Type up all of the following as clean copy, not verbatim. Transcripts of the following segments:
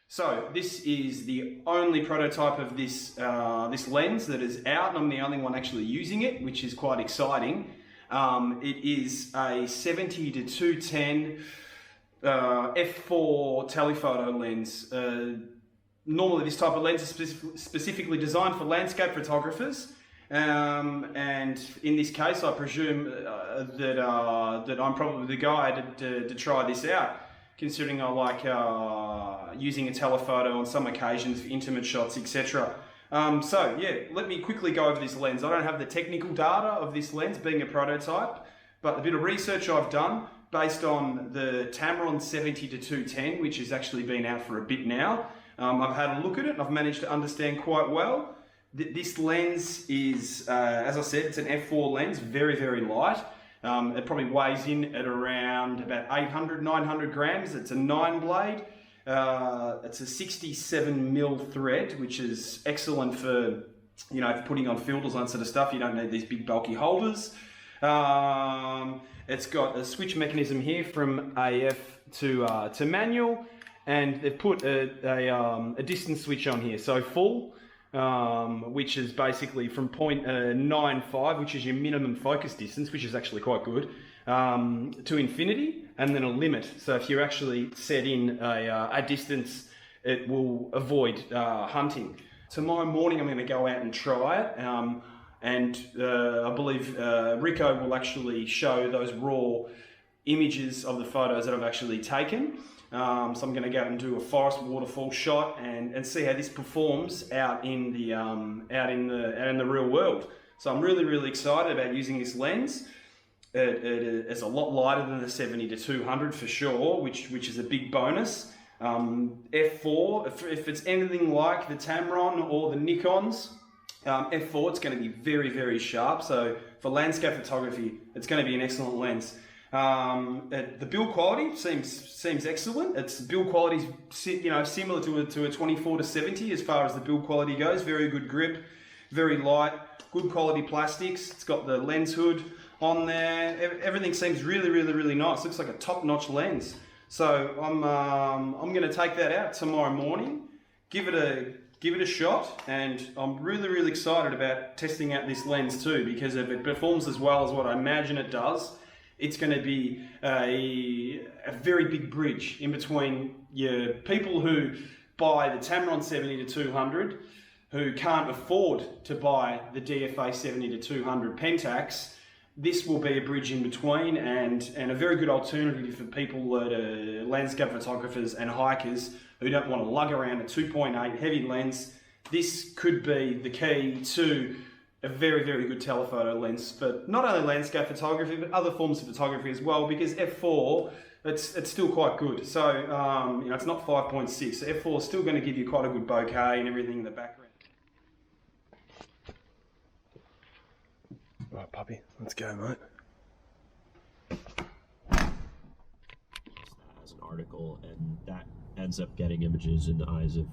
So this is the only prototype of this this lens that is out, and I'm the only one actually using it, which is quite exciting. It is a 70 to 210 f4 telephoto lens. Normally this type of lens is specifically designed for landscape photographers, and in this case I presume that I'm probably the guy to try this out, considering I like using a telephoto on some occasions for intimate shots, etc. So yeah, let me quickly go over this lens. I don't have the technical data of this lens being a prototype, but a bit of research I've done based on the Tamron 70 to 210, which has actually been out for a bit now. I've had a look at it and I've managed to understand quite well. This lens is, as I said, it's an f4 lens, very, very light. It probably weighs in at around about 800, 900 grams. It's a 9 blade. It's a 67mm thread, which is excellent for, you know, for putting on filters and that sort of stuff. You don't need these big bulky holders. It's got a switch mechanism here from AF to manual, and they've put a distance switch on here. So full, which is basically from 0.95, which is your minimum focus distance, which is actually quite good, to infinity, and then a limit. So if you're actually set in a distance, it will avoid hunting. Tomorrow morning I'm going to go out and try it, and I believe Rico will actually show those raw images of the photos that I've actually taken. So I'm going to go out and do a forest waterfall shot and see how this performs out in the real world. So I'm really, really excited about using this lens. It's a lot lighter than the 70 to 200 for sure, which is a big bonus. F4, if it's anything like the Tamron or the Nikons, F4, it's going to be very, very sharp. So for landscape photography, it's going to be an excellent lens. The build quality seems excellent. Its build quality is, you know, similar to a 24 to 70 as far as the build quality goes. Very good grip, very light, good quality plastics. It's got the lens hood on there. Everything seems really, really, really nice. Looks like a top-notch lens. So I'm going to take that out tomorrow morning, give it a shot, and I'm really, really excited about testing out this lens too, because if it performs as well as what I imagine it does, it's going to be a very big bridge in between your people who buy the Tamron 70 to 200, who can't afford to buy the DFA 70 to 200 Pentax. This will be a bridge in between, and a very good alternative for people that are landscape photographers and hikers who don't want to lug around a 2.8 heavy lens. This could be the key to a very, very good telephoto lens for not only landscape photography, but other forms of photography as well, because f4, it's still quite good. So, you know, it's not 5.6. So f4 is still going to give you quite a good bokeh and everything in the background. Right, puppy, let's go, mate. As an article, and that ends up getting images in the eyes of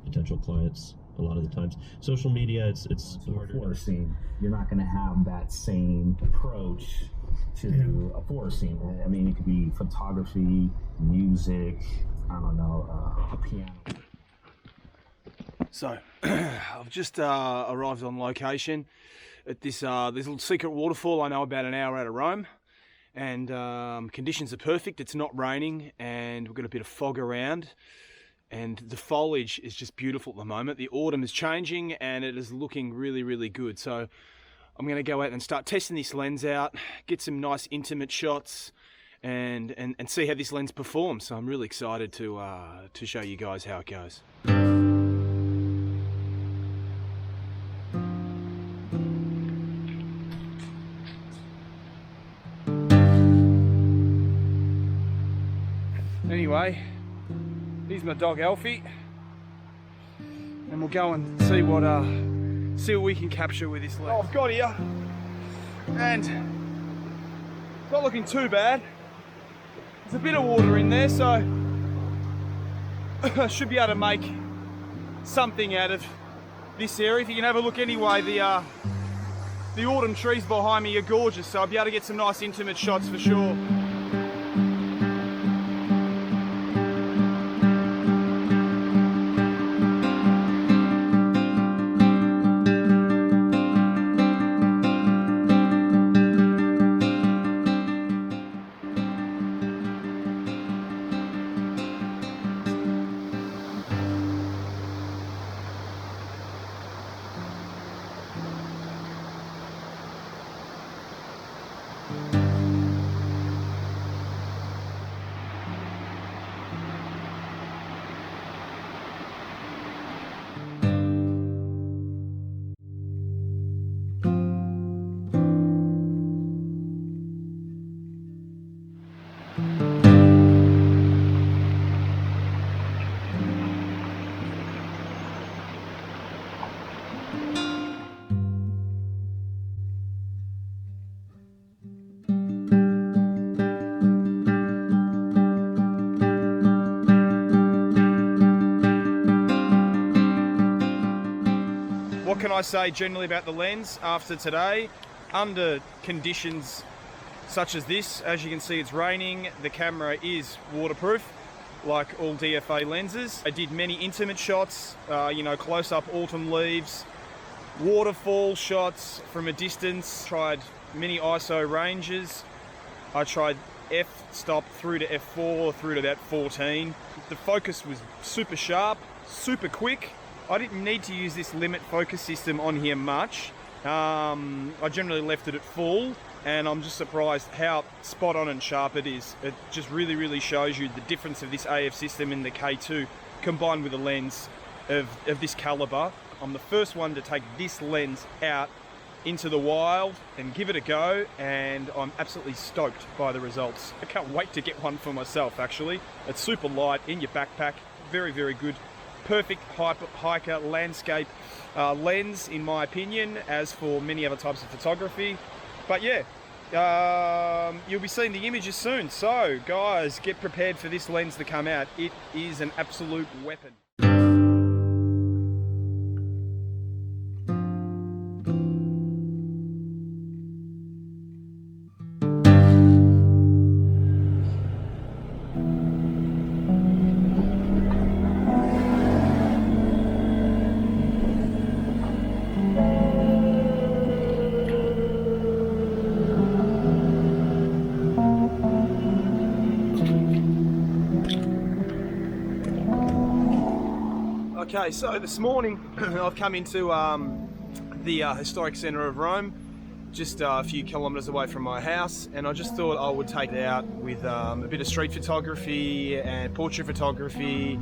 potential clients a lot of the times. Social media, it's harder. Forest scene, you're not going to have that same approach to a forest scene. I mean, it could be photography, music, I don't know, a piano. So, I've just arrived on location at this little secret waterfall I know about an hour out of Rome, and conditions are perfect. It's not raining, and we've got a bit of fog around, and the foliage is just beautiful at the moment. The autumn is changing and it is looking really, really good. So I'm going to go out and start testing this lens out, get some nice intimate shots, and see how this lens performs. So I'm really excited to show you guys how it goes. Anyway, here's my dog Alfie, and we'll go and see what we can capture with this lens. Oh, I've got here, and it's not looking too bad. There's a bit of water in there, so I should be able to make something out of this area. If you can have a look anyway, the autumn trees behind me are gorgeous, so I'll be able to get some nice intimate shots for sure. what can I say generally about the lens after today? Under conditions such as this, as you can see, it's raining. The camera is waterproof, like all DFA lenses. I did many intimate shots, close-up autumn leaves, waterfall shots from a distance, tried many ISO ranges. I tried f-stop through to f4 through to about 14. The focus was super sharp, super quick. I didn't need to use this limit focus system on here much. I generally left it at full, and I'm just surprised how spot on and sharp it is. It just really shows you the difference of this AF system in the K2 combined with a lens of this caliber. I'm the first one to take this lens out into the wild and give it a go, and I'm absolutely stoked by the results. I can't wait to get one for myself actually. It's super light in your backpack, very good. Perfect hiker landscape lens in my opinion, as for many other types of photography. But yeah, you'll be seeing the images soon, so guys, get prepared for this lens to come out. It is an absolute weapon. Okay, so this morning I've come into the historic centre of Rome, just a few kilometres away from my house, and I just thought I would take it out with a bit of street photography and portrait photography,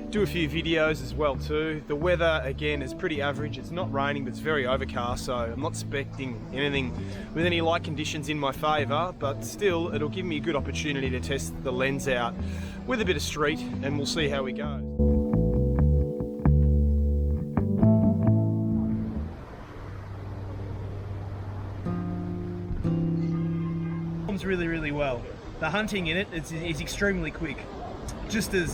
do a few videos as well too. The weather again is pretty average. It's not raining, but it's very overcast, so I'm not expecting anything with any light conditions in my favour, but still it'll give me a good opportunity to test the lens out with a bit of street, and we'll see how we go. Really well. The hunting in it is extremely quick, just as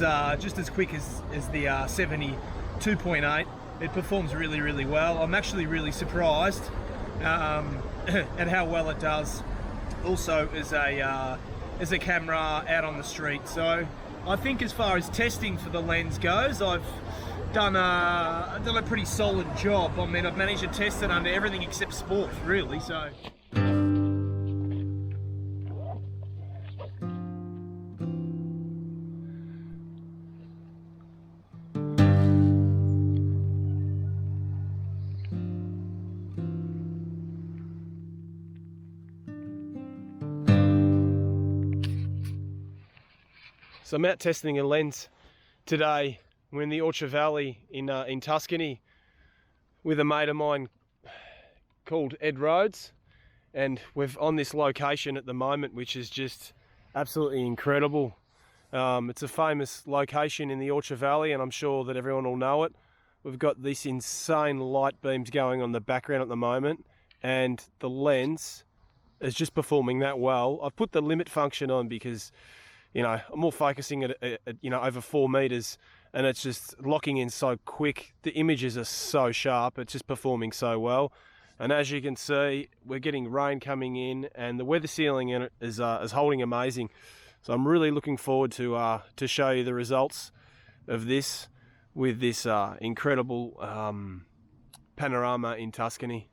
quick as the 72.8. It performs really well. I'm actually really surprised at how well it does. Also, as a camera out on the street. So I think as far as testing for the lens goes, I've done a pretty solid job. I mean, I've managed to test it under everything except sport, really. So. So I'm out testing a lens today. We're in the Orcha Valley in Tuscany with a mate of mine called Ed Rhodes, and we're on this location at the moment, which is just absolutely incredible. It's a famous location in the Orcha Valley, and I'm sure that everyone will know it. We've got these insane light beams going on the background at the moment, and the lens is just performing that well. I've put the limit function on because I'm more focusing at over 4 meters, and it's just locking in so quick. The images are so sharp. It's just performing so well. And as you can see, we're getting rain coming in, and the weather sealing in it is holding amazing. So I'm really looking forward to show you the results of this with this incredible panorama in Tuscany.